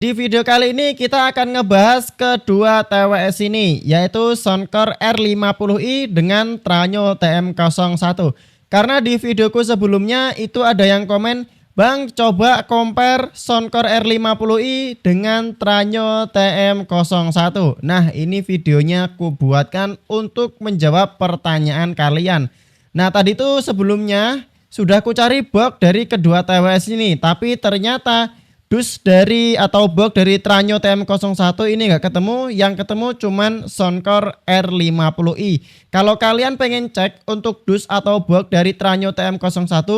Di video kali ini kita akan ngebahas kedua TWS ini, yaitu Soundcore R50i dengan Tranyo TM01. Karena di videoku sebelumnya itu ada yang komen, "Bang, coba compare Soundcore R50i dengan Tranyo TM01." Nah, ini videonya aku buatkan untuk menjawab pertanyaan kalian. Nah, tadi tuh sebelumnya sudah aku cari box dari kedua TWS ini, tapi ternyata dus dari atau box dari Tranyo TM01 ini nggak ketemu, yang ketemu cuman Soundcore R50i. Kalau kalian pengen cek untuk dus atau box dari Tranyo TM01,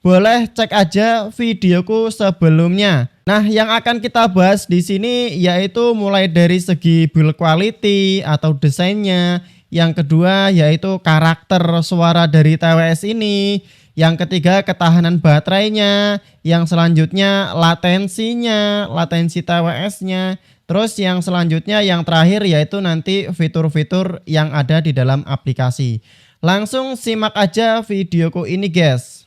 boleh cek aja videoku sebelumnya. Nah, yang akan kita bahas di sini yaitu mulai dari segi build quality atau desainnya, yang kedua yaitu karakter suara dari TWS ini, yang ketiga ketahanan baterainya, yang selanjutnya latensi TWS-nya. Terus yang selanjutnya yang terakhir yaitu nanti fitur-fitur yang ada di dalam aplikasi. Langsung simak aja videoku ini, guys.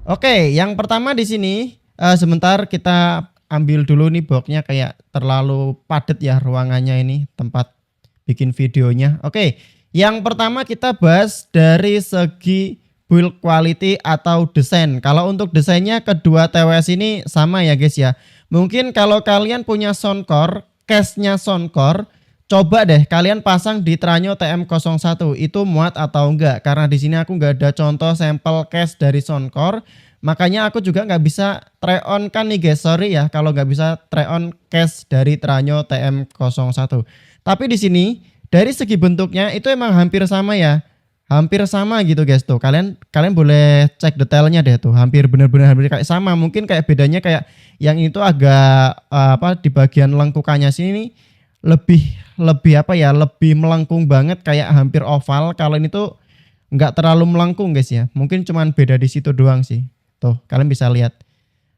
Oke, yang pertama di sini sebentar kita ambil dulu nih boxnya, kayak terlalu padat ya ruangannya ini tempat bikin videonya. Oke, yang pertama kita bahas dari segi build quality atau desain. Kalau untuk desainnya kedua TWS ini sama ya guys ya. Mungkin kalau kalian punya Soundcore, case-nya Soundcore, coba deh kalian pasang di Tranyo TM01, itu muat atau enggak. Karena di sini aku nggak ada contoh sampel case dari Soundcore. Makanya aku juga nggak bisa try on kan nih guys, sorry ya kalau nggak bisa try on case dari Tranyo TM01. Tapi di sini dari segi bentuknya itu emang hampir sama ya, hampir sama gitu guys tuh. Kalian boleh cek detailnya deh tuh, hampir bener-bener hampir kayak sama. Mungkin kayak bedanya kayak yang itu agak di bagian lengkukannya sini lebih apa ya, lebih melengkung banget kayak hampir oval. Kalau ini tuh nggak terlalu melengkung guys ya, mungkin cuman beda di situ doang sih. Tuh kalian bisa lihat.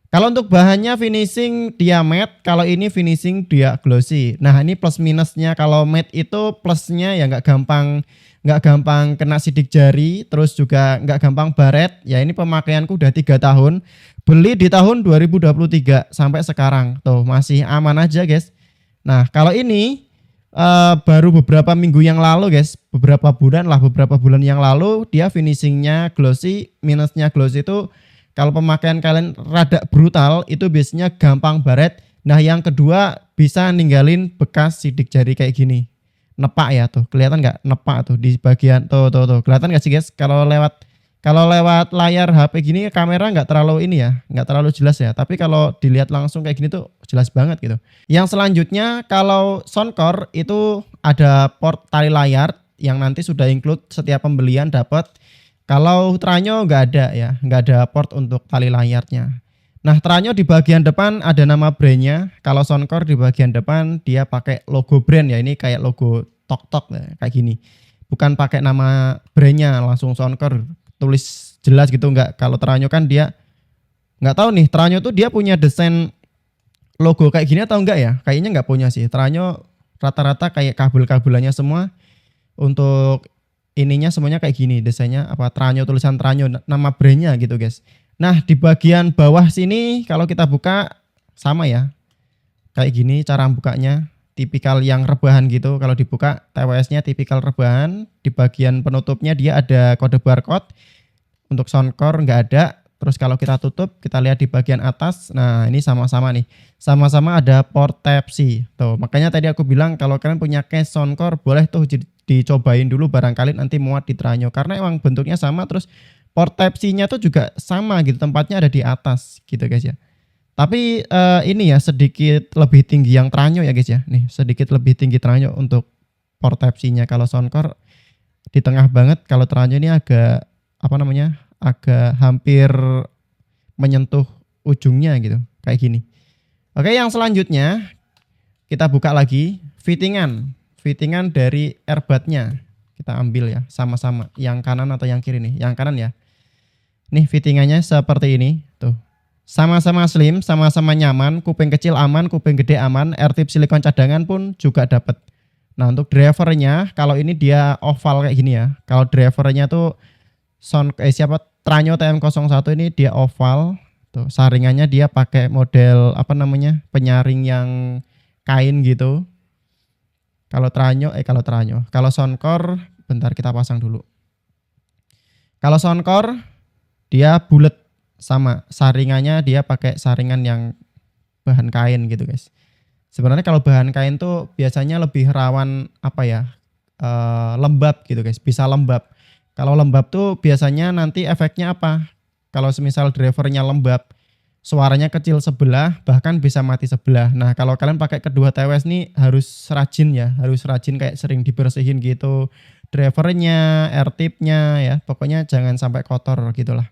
Kalau untuk bahannya finishing dia matte, kalau ini finishing dia glossy. Nah, ini plus minusnya. Kalau matte itu plusnya ya nggak gampang kena sidik jari, terus juga nggak gampang baret. Ya ini pemakaianku udah 3 tahun. Beli di tahun 2023 sampai sekarang. Tuh masih aman aja, guys. Nah, kalau ini baru beberapa minggu yang lalu guys, beberapa bulan yang lalu dia finishingnya glossy. Minusnya glossy itu kalau pemakaian kalian rada brutal itu biasanya gampang baret. Nah, yang kedua bisa ninggalin bekas sidik jari kayak gini. Nepak ya tuh, kelihatan nggak nepak tuh di bagian tuh. Kelihatan nggak sih guys? Kalau lewat layar HP gini kamera nggak terlalu ini ya, nggak terlalu jelas ya. Tapi kalau dilihat langsung kayak gini tuh jelas banget gitu. Yang selanjutnya kalau Soundcore itu ada port tali layar yang nanti sudah include setiap pembelian dapat. Kalau Tranyo nggak ada ya, nggak ada port untuk tali layarnya. Nah, Tranyo di bagian depan ada nama brandnya. Kalau Soundcore di bagian depan dia pakai logo brand ya, ini kayak logo tok ya, kayak gini. Bukan pakai nama brandnya langsung Soundcore tulis jelas gitu, nggak. Kalau Tranyo kan dia nggak tahu nih, Tranyo tuh dia punya desain logo kayak gini atau enggak ya? Kayaknya nggak punya sih. Tranyo rata-rata kayak kabel-kabelannya semua untuk ininya semuanya kayak gini, desainnya apa Tranyo, tulisan Tranyo, nama brandnya gitu guys. Nah, di bagian bawah sini kalau kita buka sama ya, kayak gini cara bukanya, tipikal yang rebahan gitu. Kalau dibuka TWS-nya tipikal rebahan. Di bagian penutupnya dia ada kode barcode. Untuk Soundcore nggak ada. Terus kalau kita tutup, kita lihat di bagian atas. Nah, ini sama-sama nih, sama-sama ada port Type-C. Tuh, makanya tadi aku bilang kalau kalian punya case Soundcore boleh tuh dicobain dulu barangkali nanti muat di Tranyo, karena emang bentuknya sama, terus port Type-C-nya tuh juga sama gitu, tempatnya ada di atas gitu guys ya. Tapi ini ya sedikit lebih tinggi yang Tranyo ya guys ya. Nih sedikit lebih tinggi Tranyo untuk port Type-C-nya. Kalau Soundcore di tengah banget, kalau Tranyo ini agak agak hampir menyentuh ujungnya gitu kayak gini. Oke, yang selanjutnya kita buka lagi fittingan dari earbud-nya. Kita ambil ya sama-sama, yang kanan atau yang kiri nih? Yang kanan ya. Nih fittingannya seperti ini tuh. Sama-sama slim, sama-sama nyaman, kuping kecil aman, kuping gede aman, air-tip silikon cadangan pun juga dapat. Nah, untuk drivernya kalau ini dia oval kayak gini ya. Kalau drivernya tuh Tranyo TM01 ini dia oval. Tuh, saringannya dia pakai model apa namanya? Penyaring yang kain gitu. Kalau Soundcore bentar kita pasang dulu. Kalau Soundcore dia bulat, sama saringannya dia pakai saringan yang bahan kain gitu guys. Sebenarnya kalau bahan kain tuh biasanya lebih rawan apa ya, lembab gitu guys, bisa lembab. Kalau lembab tuh biasanya nanti efeknya apa? Kalau semisal drivernya lembab, suaranya kecil sebelah, bahkan bisa mati sebelah. Nah kalau kalian pakai kedua TWS nih harus rajin ya, harus rajin kayak sering dibersihin gitu drivernya, air tipnya ya, pokoknya jangan sampai kotor gitulah.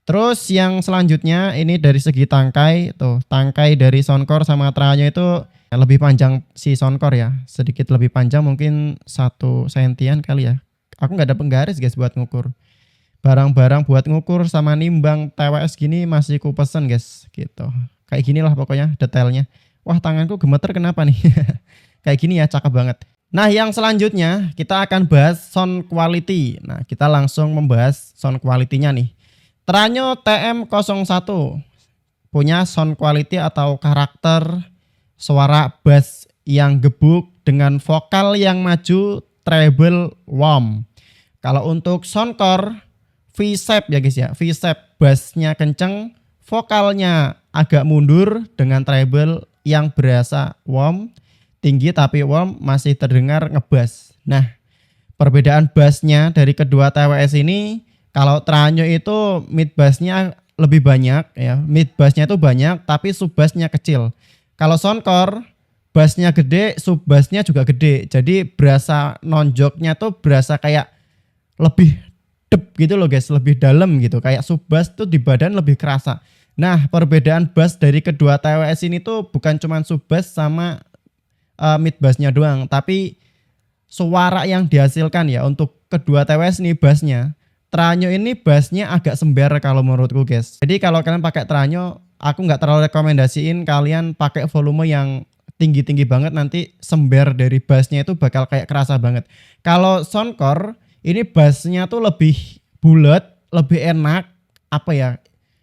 Terus yang selanjutnya ini dari segi tangkai, tuh tangkai dari Soundcore sama Tranyo itu lebih panjang si Soundcore ya, sedikit lebih panjang mungkin 1 sentian kali ya. Aku nggak ada penggaris guys buat ngukur. Barang-barang buat ngukur sama nimbang TWS gini masih ku pesen guys gitu. Kayak gini lah pokoknya detailnya. Wah tanganku gemeter kenapa nih? Kayak gini ya, cakep banget. Nah yang selanjutnya kita akan bahas sound quality. Nah kita langsung membahas sound quality-nya nih. Tranyo TM01 punya sound quality atau karakter suara bass yang gebuk dengan vokal yang maju, treble, warm. Kalau untuk Soundcore V-shape ya guys ya, V-shape bassnya kenceng, vokalnya agak mundur dengan treble yang berasa warm, tinggi tapi warm, masih terdengar ngebass. Nah perbedaan bassnya dari kedua TWS ini, kalau Tranyo itu mid bassnya lebih banyak ya, mid bassnya itu banyak tapi sub bassnya kecil. Kalau Soundcore bassnya gede, sub bassnya juga gede, jadi berasa nonjoknya tuh berasa kayak lebih dep gitu loh guys, lebih dalam gitu, kayak sub bass tuh di badan lebih kerasa. Nah perbedaan bass dari kedua TWS ini tuh bukan cuma sub bass sama mid bassnya doang, tapi suara yang dihasilkan ya untuk kedua TWS ini bassnya. Tranyo ini bassnya agak sember kalau menurutku guys. Jadi kalau kalian pakai Tranyo, aku nggak terlalu rekomendasiin kalian pakai volume yang tinggi-tinggi banget, nanti sember dari bassnya itu bakal kayak kerasa banget. Kalau Soundcore ini bassnya tuh lebih bulat, lebih enak, apa ya,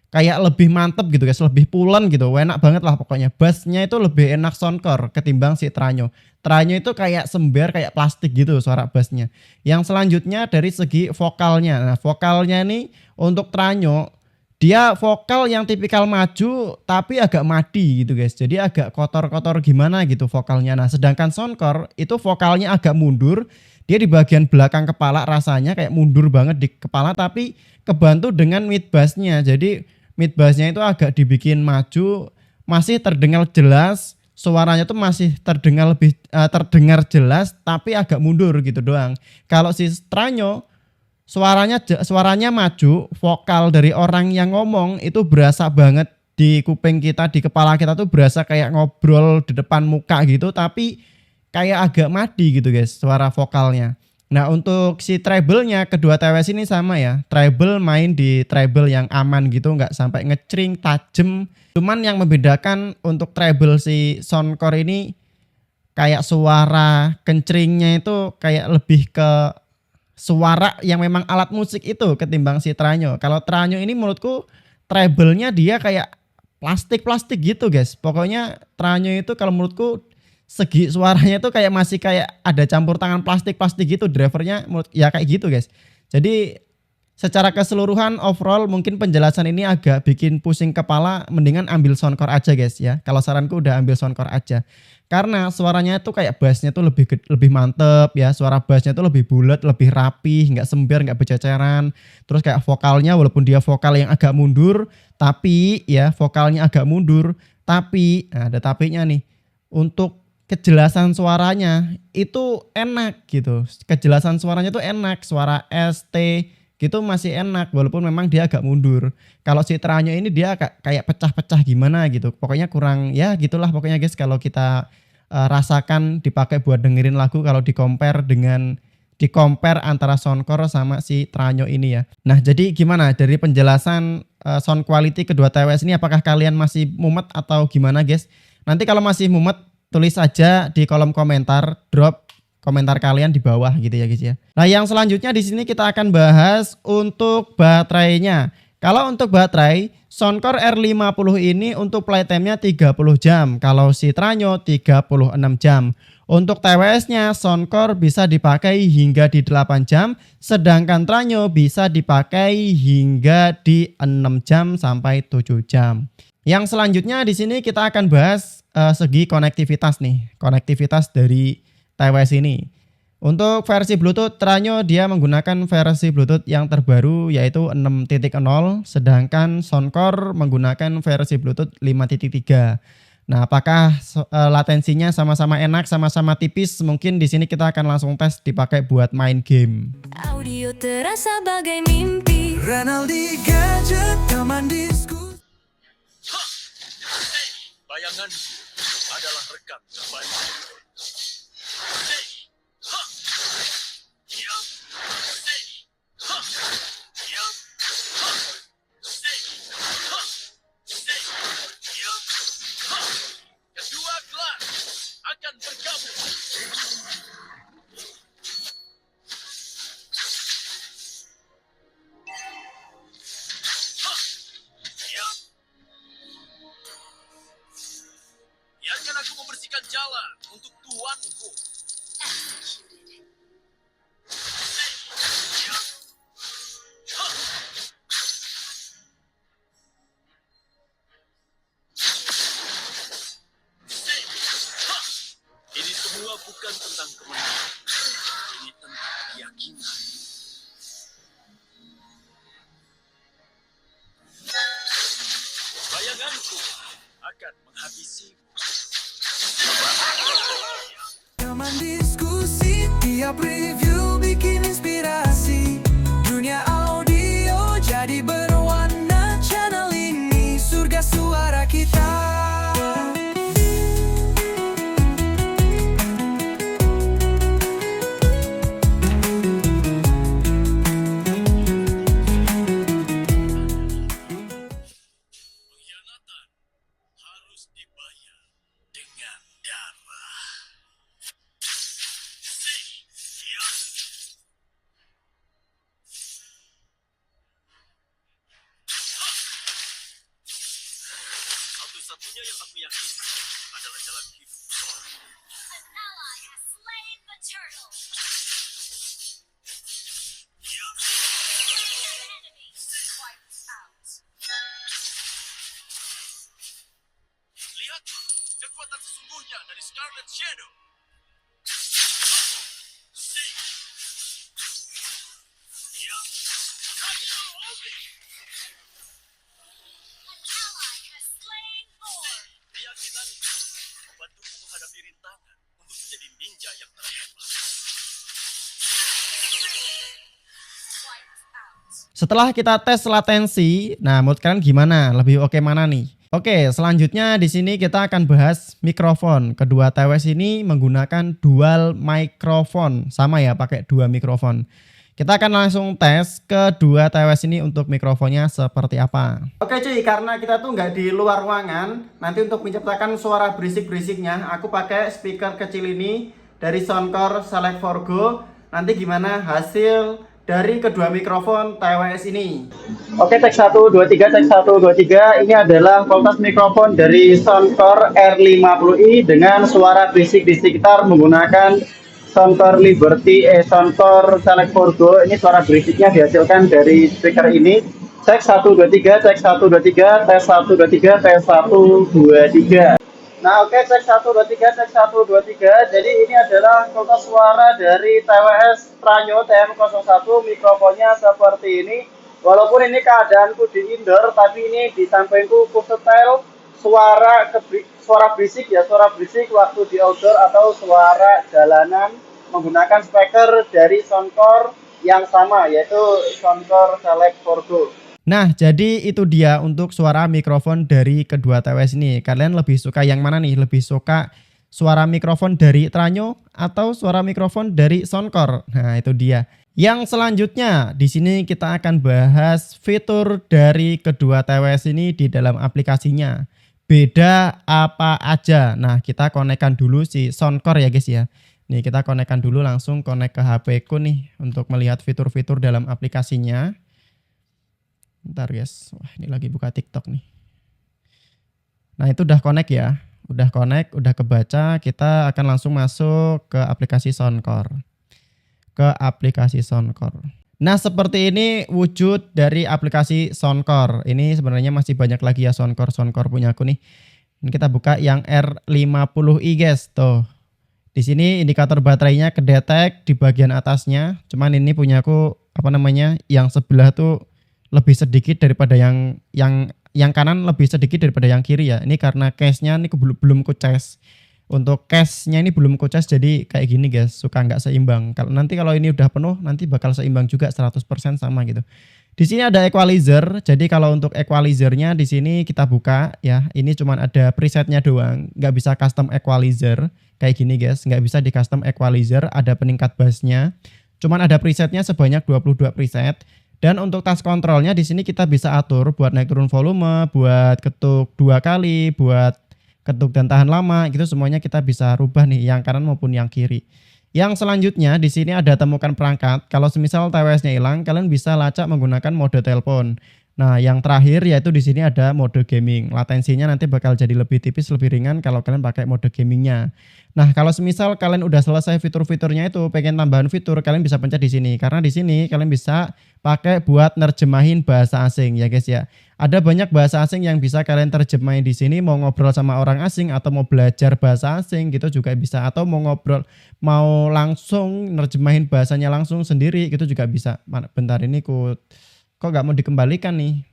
kayak lebih mantep gitu guys, lebih pulen gitu, enak banget lah pokoknya. Bassnya itu lebih enak Soundcore ketimbang si Tranyo. Tranyo itu kayak sember, kayak plastik gitu suara bassnya. Yang selanjutnya dari segi vokalnya. Nah vokalnya ini untuk Tranyo, dia vokal yang tipikal maju tapi agak madi gitu guys. Jadi agak kotor-kotor gimana gitu vokalnya. Nah sedangkan Soundcore itu vokalnya agak mundur. Dia di bagian belakang kepala rasanya kayak mundur banget di kepala, tapi kebantu dengan mid bassnya. Jadi mid bassnya itu agak dibikin maju, masih terdengar jelas. Suaranya tuh masih terdengar lebih terdengar jelas tapi agak mundur gitu doang. Kalau si Tranyo suaranya maju, vokal dari orang yang ngomong itu berasa banget di kuping kita, di kepala kita tuh berasa kayak ngobrol di depan muka gitu, tapi kayak agak madi gitu guys suara vokalnya. Nah untuk si treble-nya kedua TWS ini sama ya, treble main di treble yang aman gitu, nggak sampai ngecring tajem. Cuman yang membedakan untuk treble si Soundcore ini kayak suara kencringnya itu kayak lebih ke suara yang memang alat musik itu ketimbang si Tranyo. Kalau Tranyo ini menurutku treble-nya dia kayak plastik-plastik gitu guys. Pokoknya Tranyo itu kalau menurutku segi suaranya itu kayak masih kayak ada campur tangan plastik-plastik gitu drivernya, ya kayak gitu guys. Jadi secara keseluruhan overall mungkin penjelasan ini agak bikin pusing kepala, mendingan ambil Soundcore aja guys ya. Kalau saranku udah ambil Soundcore aja. Karena suaranya tuh kayak bassnya tuh lebih mantep ya, suara bassnya tuh lebih bulat, lebih rapi, nggak sember, nggak berceceran. Terus kayak vokalnya walaupun dia vokal yang agak mundur, tapi ya vokalnya agak mundur, tapi nah ada tapinya nih. Untuk kejelasan suaranya itu enak gitu. Kejelasan suaranya tuh enak, suara ST gitu masih enak walaupun memang dia agak mundur. Kalau si Tranyo ini dia kayak pecah-pecah gimana gitu. Pokoknya kurang ya gitulah pokoknya guys, kalau kita rasakan dipakai buat dengerin lagu kalau di-compare antara Soundcore sama si Tranyo ini ya. Nah, jadi gimana dari penjelasan sound quality kedua TWS ini, apakah kalian masih mumet atau gimana guys? Nanti kalau masih mumet tulis aja di kolom komentar, drop komentar kalian di bawah gitu ya guys ya. Nah, yang selanjutnya di sini kita akan bahas untuk baterainya. Kalau untuk baterai, Soundcore R50 ini untuk playtime-nya 30 jam. Kalau si Tranyo 36 jam. Untuk TWS-nya, Soundcore bisa dipakai hingga di 8 jam. Sedangkan Tranyo bisa dipakai hingga di 6 jam sampai 7 jam. Yang selanjutnya di sini kita akan bahas segi konektivitas nih. Konektivitas dari TWS ini. Untuk versi Bluetooth, Tranyo dia menggunakan versi Bluetooth yang terbaru yaitu 6.0, sedangkan Soundcore menggunakan versi Bluetooth 5.3. Nah, apakah latensinya sama-sama enak, sama-sama tipis? Mungkin di sini kita akan langsung tes dipakai buat main game. Audio terasa bagai mimpi. Renaldi Gadget teman diskusi. Bayanganku adalah rekan terbaik. Kedua kelas akan bergabung. Biarkan aku membersihkan jalan untuk tuanku. Ini semua bukan tentang kemenangan. Ini tentang keyakinan. Bayanganku akan menghabisimu. Teman diskusi, tiap review bikin inspirasi. Dunia audio jadi berwarna. Channel ini surga suara kita. Pengkhianatan harus dibayar dengan darah. Satu-satunya yang aku yakin adalah jalan hidup. An ally has slain the turtle. Enemy wiped out. Lihatlah kekuatan sesungguhnya dari Scarlet Shadow. An ally has slain Thor. Keyakinan membantuku menghadapi rintangan untuk menjadi ninja yang terhebat. Wiped out. Setelah kita tes latensi, nah menurut kalian gimana? Lebih oke mana nih? Oke, selanjutnya di sini kita akan bahas mikrofon. Kedua TWS ini menggunakan dual mikrofon, sama ya, pakai dua mikrofon. Kita akan langsung tes kedua TWS ini untuk mikrofonnya seperti apa. Oke cuy, karena kita tuh nggak di luar ruangan, nanti untuk menciptakan suara berisik-berisiknya, aku pakai speaker kecil ini dari Soundcore Select 4 Go. Nanti gimana hasil dari kedua mikrofon TWS ini. Oke, cek 1, 2, 3, cek 1, 2, 3. Ini adalah kualitas mikrofon dari Soundcore R50i dengan suara berisik di sekitar menggunakan Soundcore Soundcore Select 4 Go. Ini suara berisiknya dihasilkan dari speaker ini. Cek 1, 2, 3, cek 1, 2, 3, tes 1, 2, 3, tes 1, 2, 3. Nah oke, cek 1, 2, 3, cek 1, 2, 3. Jadi ini adalah kualitas suara dari TWS Tranyo TM01. Mikrofonnya seperti ini. Walaupun ini keadaanku di indoor, tapi ini di sampingku ku setel suara berisik ya, suara berisik waktu di outdoor atau suara jalanan menggunakan speaker dari Soundcore yang sama, yaitu Soundcore Select 4 Go. Nah, jadi itu dia untuk suara mikrofon dari kedua TWS ini. Kalian lebih suka yang mana nih? Lebih suka suara mikrofon dari Tranyo atau suara mikrofon dari Soundcore? Nah, itu dia. Yang selanjutnya, di sini kita akan bahas fitur dari kedua TWS ini di dalam aplikasinya. Beda apa aja? Nah, kita konekkan dulu si Soundcore ya guys ya. Nih kita konekkan dulu, langsung konek ke HP ku nih untuk melihat fitur-fitur dalam aplikasinya. Bentar guys, wah ini lagi buka TikTok nih. Nah itu udah connect ya, udah connect, udah kebaca. Kita akan langsung masuk ke aplikasi Soundcore. Nah seperti ini wujud dari aplikasi Soundcore. Ini sebenarnya masih banyak lagi ya Soundcore punya aku nih. Ini kita buka yang R50i guys, tuh. Di sini indikator baterainya kedetek di bagian atasnya. Cuman ini punya aku yang sebelah tuh lebih sedikit daripada yang kanan, lebih sedikit daripada yang kiri ya. Ini karena case-nya ini belum ku cas. Untuk case-nya ini belum ku cas, jadi kayak gini guys, suka nggak seimbang. Kalau ini udah penuh nanti bakal seimbang juga 100% sama gitu. Di sini ada equalizer. Jadi kalau untuk equalizernya di sini kita buka ya. Ini cuman ada presetnya doang, nggak bisa custom equalizer kayak gini guys. Nggak bisa di custom equalizer. Ada peningkat bassnya. Cuman ada presetnya sebanyak 22 preset. Dan untuk touch controlnya di sini kita bisa atur buat naik turun volume, buat ketuk 2 kali, buat ketuk dan tahan lama. Gitu semuanya kita bisa rubah nih, yang kanan maupun yang kiri. Yang selanjutnya di sini ada temukan perangkat. Kalau semisal TWS-nya hilang, kalian bisa lacak menggunakan mode telepon. Nah, yang terakhir yaitu di sini ada mode gaming. Latensinya nanti bakal jadi lebih tipis, lebih ringan kalau kalian pakai mode gamingnya. Nah, kalau semisal kalian udah selesai fitur-fiturnya itu, pengen tambahan fitur, kalian bisa pencet di sini. Karena di sini kalian bisa pakai buat nerjemahin bahasa asing ya guys ya. Ada banyak bahasa asing yang bisa kalian terjemahin di sini. Mau ngobrol sama orang asing atau mau belajar bahasa asing gitu juga bisa. Atau mau langsung nerjemahin bahasanya langsung sendiri gitu juga bisa. Bentar ini kok nggak mau dikembalikan nih.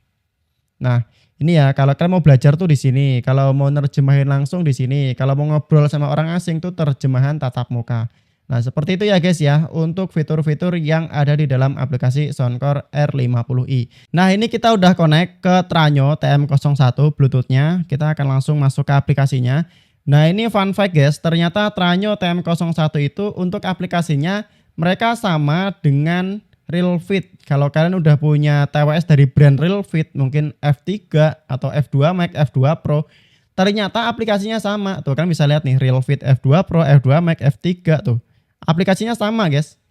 Nah ini ya, kalau kalian mau belajar tuh di sini. Kalau mau nerjemahin langsung di sini. Kalau mau ngobrol sama orang asing tuh terjemahan tatap muka. Nah seperti itu ya guys ya untuk fitur-fitur yang ada di dalam aplikasi Soundcore R50i. Nah ini kita udah connect ke Tranyo TM01 Bluetooth-nya. Kita akan langsung masuk ke aplikasinya. Nah ini fun fact guys, ternyata Tranyo TM01 itu untuk aplikasinya mereka sama dengan RealFit. Kalau kalian udah punya TWS dari brand RealFit, mungkin F3 atau F2 Max, F2 Pro, ternyata aplikasinya sama. Tuh kan bisa lihat nih RealFit F2 Pro, F2 Max, F3 tuh. Aplikasinya sama guys.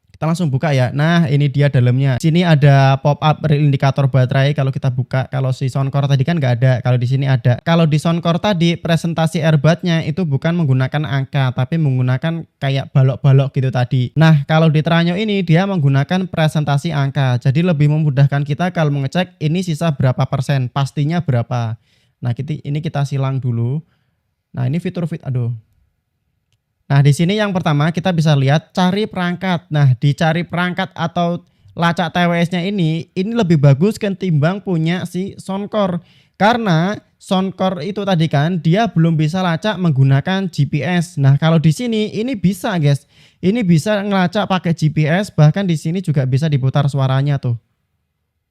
Kita langsung buka ya. Nah ini dia dalamnya. Sini ada pop up indikator baterai kalau kita buka. Kalau si Soundcore tadi kan nggak ada. Kalau di sini ada. Kalau di Soundcore tadi presentasi earbudnya itu bukan menggunakan angka, tapi menggunakan kayak balok-balok gitu tadi. Nah kalau di Tranyo ini dia menggunakan presentasi angka. Jadi lebih memudahkan kita kalau mengecek ini sisa berapa persen, pastinya berapa. Nah ini kita silang dulu. Nah ini fitur-fitur. Aduh. Nah di sini yang pertama kita bisa lihat cari perangkat. Nah di cari perangkat atau lacak TWS-nya ini lebih bagus ketimbang punya si Soundcore. Karena Soundcore itu tadi kan dia belum bisa lacak menggunakan GPS. Nah kalau di sini ini bisa guys. Ini bisa ngelacak pakai GPS, bahkan di sini juga bisa diputar suaranya tuh.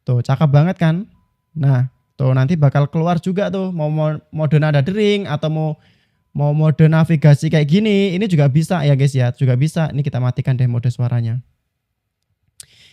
Tuh cakep banget kan. Nah tuh nanti bakal keluar juga tuh mau mode nada dering atau mau mode navigasi kayak gini, ini juga bisa ya guys ya, juga bisa. Ini kita matikan deh mode suaranya.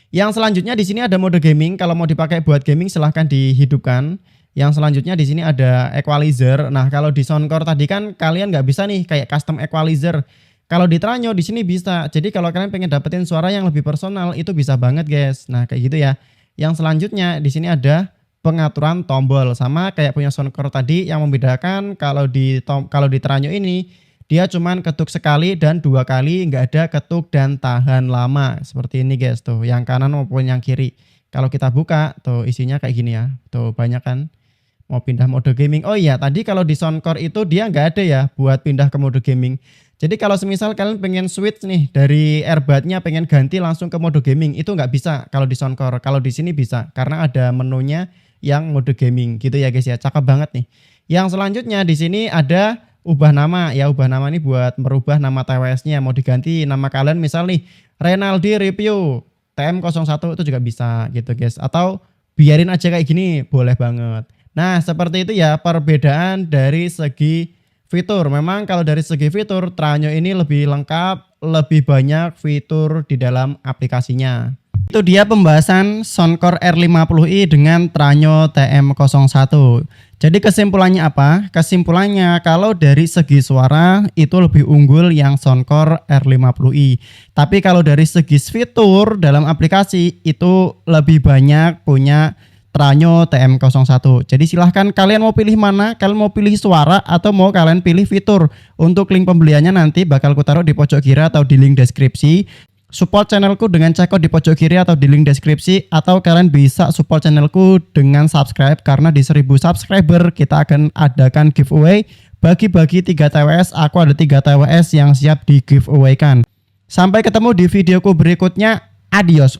Yang selanjutnya di sini ada mode gaming. Kalau mau dipakai buat gaming silahkan dihidupkan. Yang selanjutnya di sini ada equalizer. Nah kalau di Soundcore tadi kan kalian nggak bisa nih kayak custom equalizer. Kalau di Tranyo di sini bisa. Jadi kalau kalian pengen dapetin suara yang lebih personal itu bisa banget guys. Nah kayak gitu ya. Yang selanjutnya di sini ada pengaturan tombol, sama kayak punya Soundcore tadi. Yang membedakan kalau di Tranyo ini dia cuman ketuk sekali dan 2 kali, nggak ada ketuk dan tahan lama seperti ini guys tuh, yang kanan maupun yang kiri. Kalau kita buka tuh isinya kayak gini ya, tuh banyak kan. Mau pindah mode gaming, oh iya tadi kalau di Soundcore itu dia nggak ada ya buat pindah ke mode gaming. Jadi kalau semisal kalian pengen switch nih dari earbudnya pengen ganti langsung ke mode gaming, itu nggak bisa kalau di Soundcore. Kalau di sini bisa karena ada menunya yang mode gaming gitu ya guys ya, cakep banget nih. Yang selanjutnya di sini ada ubah nama ya, ubah nama ini buat merubah nama TWS-nya, mau diganti nama kalian misal nih Renaldi Review TM01 itu juga bisa gitu guys, atau biarin aja kayak gini boleh banget. Nah seperti itu ya perbedaan dari segi fitur. Memang kalau dari segi fitur Tranyo ini lebih lengkap, lebih banyak fitur di dalam aplikasinya. Itu dia pembahasan Soundcore R50i dengan Tranyo TM01. Jadi kesimpulannya apa? Kesimpulannya kalau dari segi suara itu lebih unggul yang Soundcore R50i. Tapi kalau dari segi fitur dalam aplikasi itu lebih banyak punya Tranyo TM01. Jadi silahkan kalian mau pilih mana, kalian mau pilih suara atau mau kalian pilih fitur. Untuk link pembeliannya nanti bakal kutaruh di pojok kiri atau di link deskripsi. Support channelku dengan cekot di pojok kiri atau di link deskripsi, atau kalian bisa support channelku dengan subscribe karena di 1000 subscriber kita akan adakan giveaway bagi-bagi 3 TWS. Aku ada 3 TWS yang siap di giveaway kan. Sampai ketemu di videoku berikutnya. Adios.